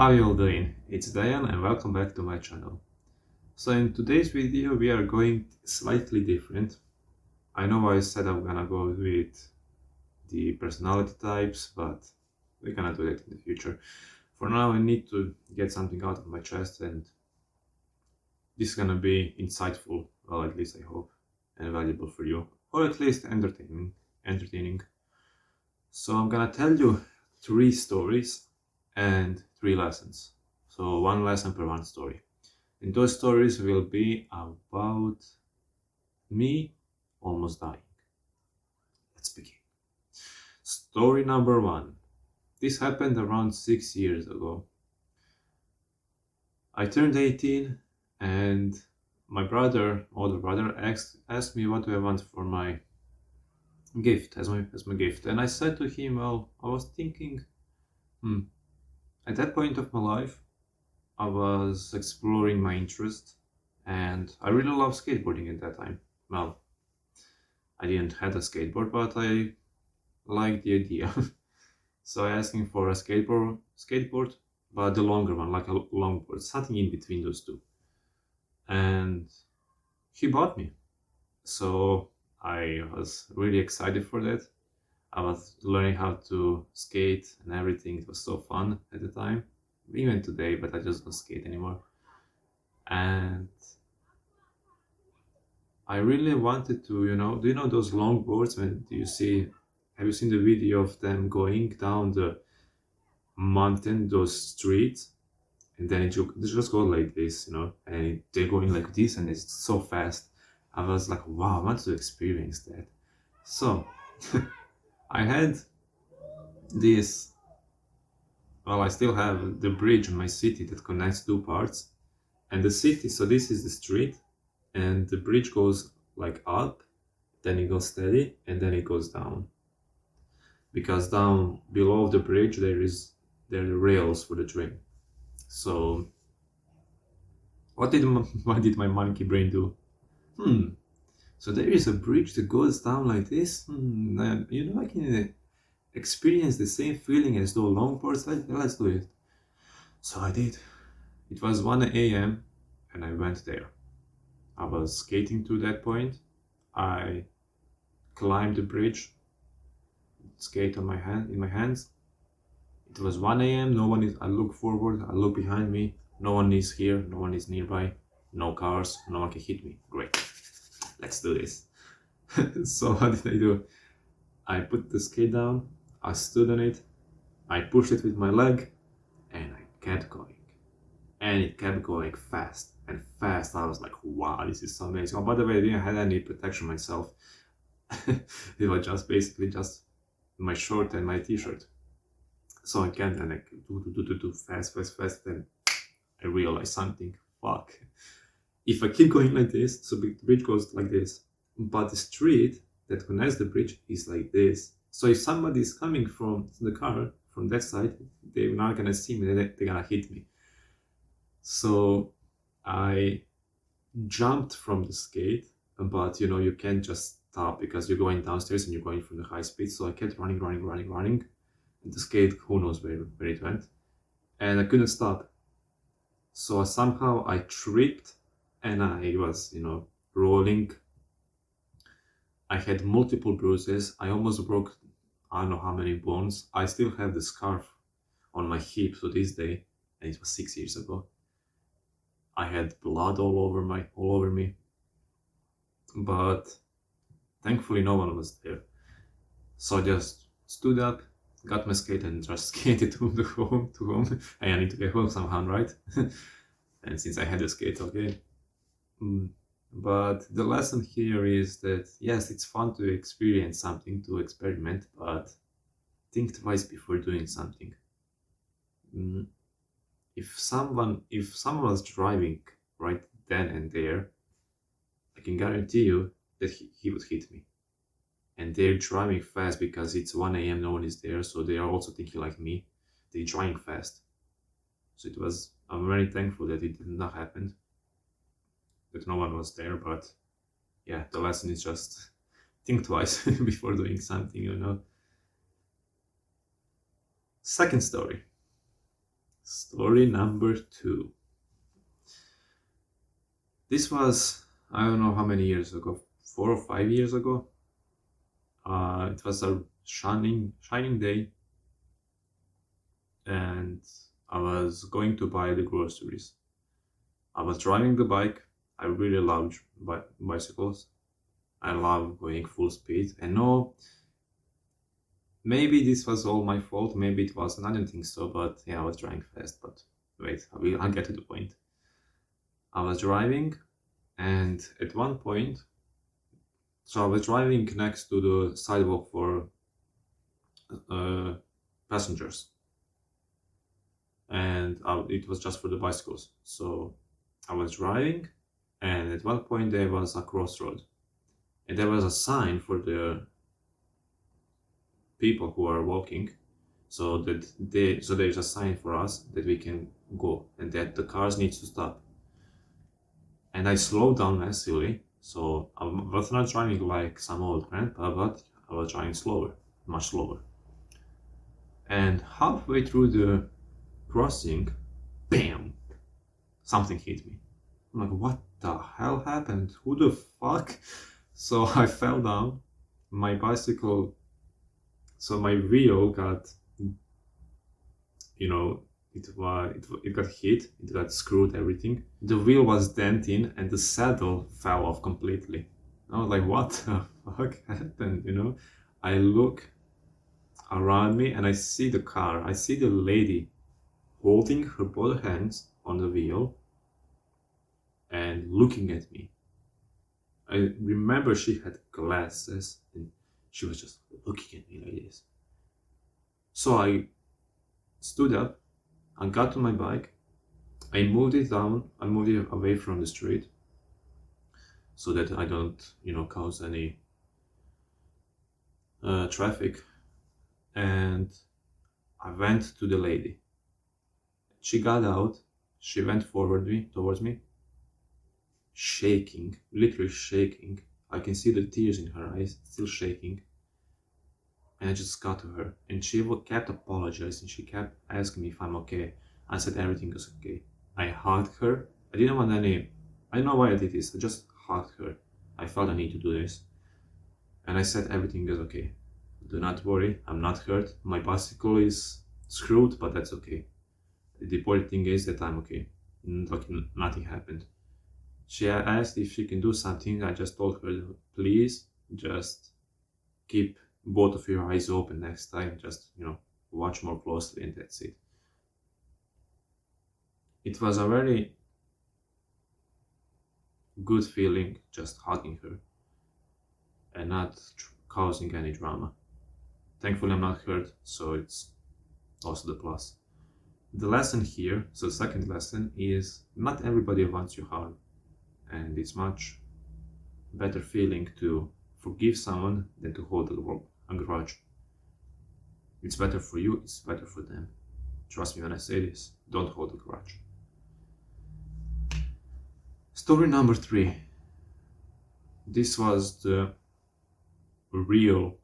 How you all doing? It's Dayan and welcome back to my channel. So in today's video we are going slightly different. I know I said I'm gonna go with the personality types, but we're gonna do that in the future. For now I need to get something out of my chest, and this is gonna be insightful, well, at least I hope, and valuable for you, or at least entertaining. So I'm gonna tell you 3 stories and 3 lessons. So one lesson per one story. And those stories will be about me almost dying. Let's begin. Story number 1. This happened around 6 years ago. I turned 18 and my older brother, asked me what do I want for my gift, as my gift. And I said to him, well, I was thinking, at that point of my life, I was exploring my interest, and I really love skateboarding at that time. Well, I didn't have a skateboard, but I liked the idea. So I asked him for a skateboard, but the longer one, like a longboard, something in between those two. And he bought me. So I was really excited for that. I was learning how to skate and everything. It was so fun at the time, even today, but I just don't skate anymore. And I really wanted to, do you know those longboards have you seen the video of them going down the mountain, those streets, and then they just go like this, and they're going like this, and it's so fast. I was like, wow, I want to experience that. So I had this, well, I still have the bridge in my city that connects 2 parts. And the city, so this is the street, and the bridge goes like up, then it goes steady, and then it goes down. Because down below the bridge there are rails for the train. So what did my monkey brain do? So there is a bridge that goes down like this. I can experience the same feeling as those longboards. Let's do it. So I did. It was 1 a.m. and I went there. I was skating to that point. I climbed the bridge, skate in my hands. It was 1 a.m. No one is. I look forward. I look behind me. No one is here. No one is nearby. No cars. No one can hit me. Great. Let's do this. So what did I do? I put the skate down. I stood on it. I pushed it with my leg, and I kept going. And it kept going fast and fast. I was like, wow, this is so amazing. Oh, by the way, I didn't have any protection myself. It was just basically just my short and my t-shirt. So I kept and like do fast, and I realized something. Fuck. If I keep going like this, so the bridge goes like this, but the street that connects the bridge is like this. So if somebody is coming from the car from that side, they're not gonna see me. They're gonna hit me. So I jumped from the skate, but you can't just stop because you're going downstairs and you're going from the high speed. So I kept running, and the skate, who knows where it went, and I couldn't stop. So somehow I tripped and I was, rolling. I had multiple bruises. I almost broke, I don't know how many bones. I still have the scarf on my hip to this day, and it was 6 years ago. I had blood all over me, but thankfully no one was there. So I just stood up, got my skate, and just skated to home. I need to get home somehow, right? And since I had a skate, okay. But the lesson here is that yes, it's fun to experience something, to experiment, but think twice before doing something. If someone was driving right then and there, I can guarantee you that he would hit me. And they're driving fast because it's 1 a.m. no one is there, so they are also thinking like me. They're driving fast. So I'm very thankful that it did not happen, that no one was there. But yeah, the lesson is just think twice before doing something. Second story. Story number 2. This was, I don't know how many years ago, 4 or 5 years ago. It was a shining day, and I was going to buy the groceries. I was driving the bike. I really love bicycles. I love going full speed. And no, maybe this was all my fault. Maybe it wasn't. I don't think so. But yeah, I was driving fast. But wait, I'll get to the point. I was driving, and at one point, so I was driving next to the sidewalk for passengers, and it was just for the bicycles. So I was driving, and at one point there was a crossroad, and there was a sign for the people who are walking, so that there's a sign for us that we can go and that the cars need to stop. And I slowed down massively, so I was not driving like some old grandpa, but I was driving slower, much slower. And halfway through the crossing, bam, something hit me. I'm like, what the hell happened? Who the fuck? So I fell down. My bicycle, so my wheel got, it got hit, it got screwed, everything. The wheel was dented and the saddle fell off completely. I was like, what the fuck happened? I look around me and I see the car. I see the lady holding her both hands on the wheel and looking at me. I remember she had glasses and she was just looking at me like this. So I stood up and got to my bike. I moved it down, I moved it away from the street so that I don't, cause any traffic. And I went to the lady. She got out, she went towards me, shaking, literally shaking. I can see the tears in her eyes, still shaking. And I just got to her, and she kept apologizing. She kept asking me if I'm okay. I said everything is okay. I hugged her. I didn't want any. I don't know why I did this. I just hugged her. I felt I need to do this, and I said everything is okay. Do not worry. I'm not hurt. My bicycle is screwed, but that's okay. The important thing is that I'm okay. Like nothing happened. She asked if she can do something. I just told her, please, just keep both of your eyes open next time. Just, watch more closely, and that's it. It was a very good feeling just hugging her and not causing any drama. Thankfully, I'm not hurt, so it's also the plus. The lesson here, so the second lesson is not everybody wants you harm, and it's much better feeling to forgive someone than to hold a grudge. It's better for you, it's better for them. Trust me when I say this, don't hold a grudge. Story number 3. This was the real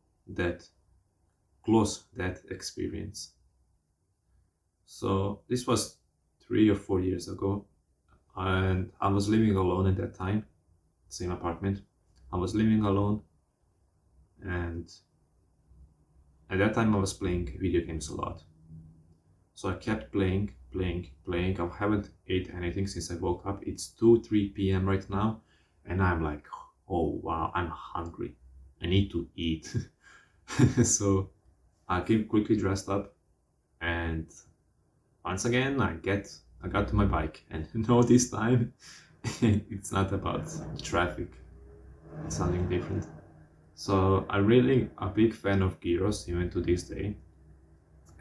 close death experience. So this was 3 or 4 years ago, and I was living alone at that time, same apartment. I was living alone, and at that time I was playing video games a lot. So I kept playing. I haven't ate anything since I woke up. It's 2-3 p.m. right now, and I'm like, oh wow, I'm hungry. I need to eat. So I came quickly dressed up, and once again I got to my bike, and no, this time it's not about traffic. It's something different. So I'm really a big fan of gyros even to this day,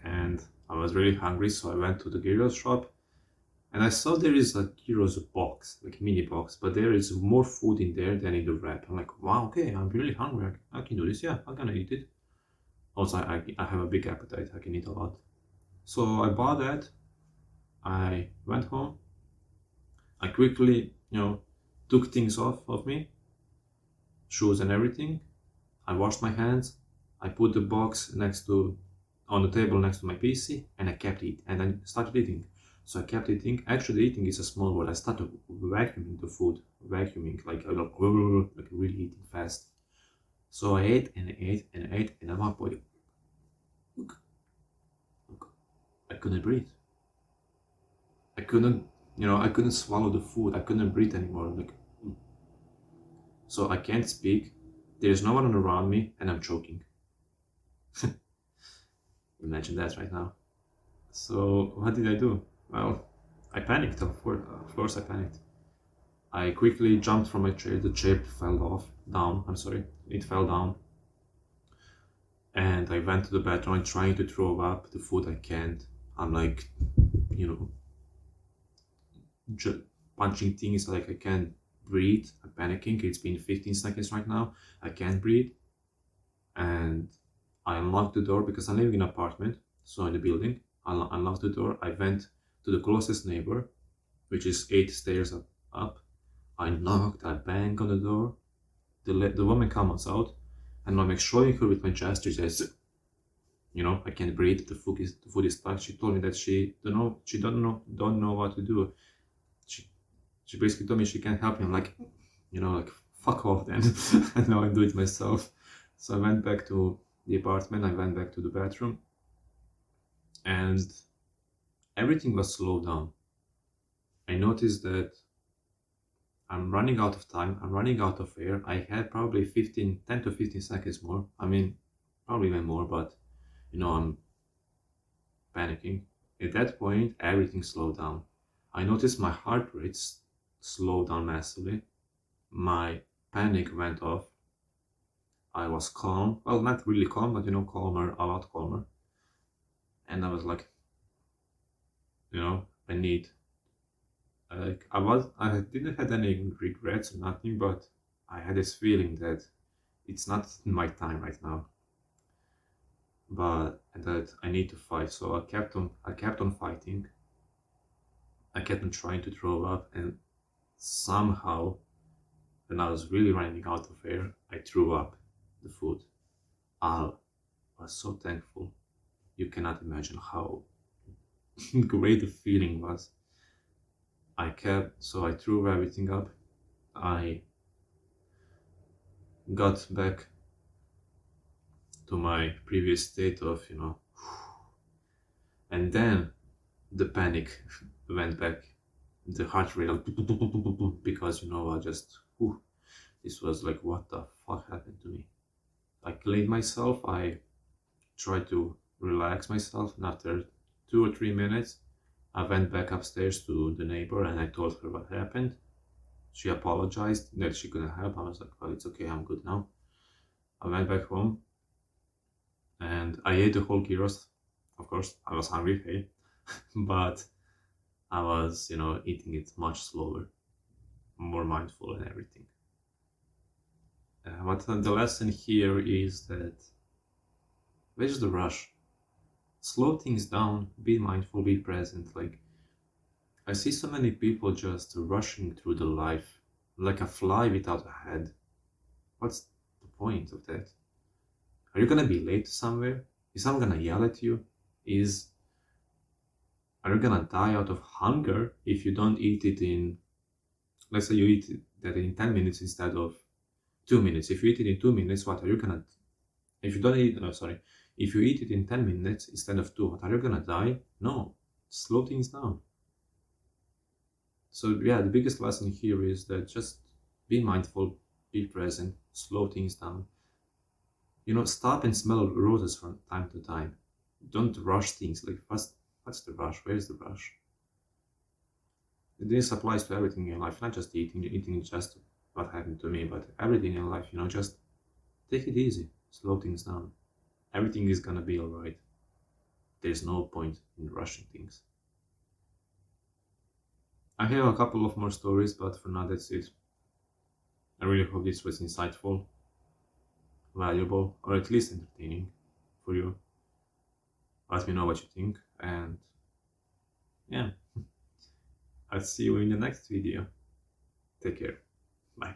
and I was really hungry, so I went to the gyros shop, and I saw there is a gyros box, like a mini box, but there is more food in there than in the wrap. I'm like, wow, okay, I'm really hungry. I can do this. Yeah, I'm gonna eat it. Also, I have a big appetite. I can eat a lot. So I bought that. I went home. I quickly, took things off of me, shoes and everything. I washed my hands. I put the box on the table next to my PC, and I kept it. And I started eating. So I kept eating. Actually, eating is a small word. I started vacuuming the food, vacuuming, like like really eating fast. So I ate and I ate and I ate, and at one point, look, look, I couldn't breathe. I couldn't, I couldn't swallow the food. I couldn't breathe anymore. Like, so I can't speak. There is no one around me, and I'm choking. Imagine that right now. So what did I do? Well, I panicked. Of course, I panicked. I quickly jumped from my chair. The chair fell down. I'm sorry, it fell down. And I went to the bathroom. I'm trying to throw up the food. I can't. I'm like, you know, punching things like I can't breathe. I'm panicking. It's been 15 seconds right now. I can't breathe. And I unlocked the door because I'm living in an apartment. So in the building, I unlocked the door. I went to the closest neighbor, which is 8 stairs up. I knocked, I banged on the door. The woman comes out, and I'm like showing her with my gestures as, I can't breathe. The food is stuck. She told me that she don't know what to do. She basically told me she can't help me. I'm like, like fuck off then. And now I do it myself. So I went back to the apartment. I went back to the bathroom, and everything was slowed down. I noticed that I'm running out of time. I'm running out of air. I had probably 10 to 15 seconds more. I mean, probably even more, but I'm panicking. At that point, everything slowed down. I noticed my heart rate slowed down massively. My panic went off. I was calm. Well, not really calm, but calmer, a lot calmer. And I was like, I need. Like I didn't have any regrets or nothing, but I had this feeling that it's not my time right now, but that I need to fight. So I kept on fighting. I kept on trying to throw up, and somehow, when I was really running out of air, I threw up the food. I was so thankful. You cannot imagine how great the feeling was. So I threw everything up. I got back to my previous state of, and then the panic went back. The heart rate, because, I just, this was like, what the fuck happened to me? I cleaned myself. I tried to relax myself. And after 2 or 3 minutes, I went back upstairs to the neighbor and I told her what happened. She apologized that she couldn't help. I was like, well, it's okay, I'm good now. I went back home and I ate the whole gyros. Of course, I was hungry, hey, but I was, eating it much slower, more mindful and everything. But the lesson here is that where's the rush? Slow things down, be mindful, be present. Like, I see so many people just rushing through the life like a fly without a head. What's the point of that? Are you gonna be late somewhere? Is someone gonna yell at you? Are you gonna die out of hunger if you don't eat it in, let's say you eat that in 10 minutes instead of 2 minutes. If you eat it in 2 minutes, what are you gonna, if you don't eat, if you eat it in 10 minutes instead of 2, what are you gonna die? No, slow things down. So yeah, the biggest lesson here is that just be mindful, be present, slow things down. Stop and smell roses from time to time. Don't rush things. Like, what's the rush? Where's the rush? This applies to everything in life, not just eating. Eating is just what happened to me, but everything in life, just take it easy, slow things down. Everything is gonna be alright. There's no point in rushing things. I have a couple of more stories, but for now that's it. I really hope this was insightful, valuable, or at least entertaining for you. Let me know what you think, and yeah, I'll see you in the next video. Take care. Bye.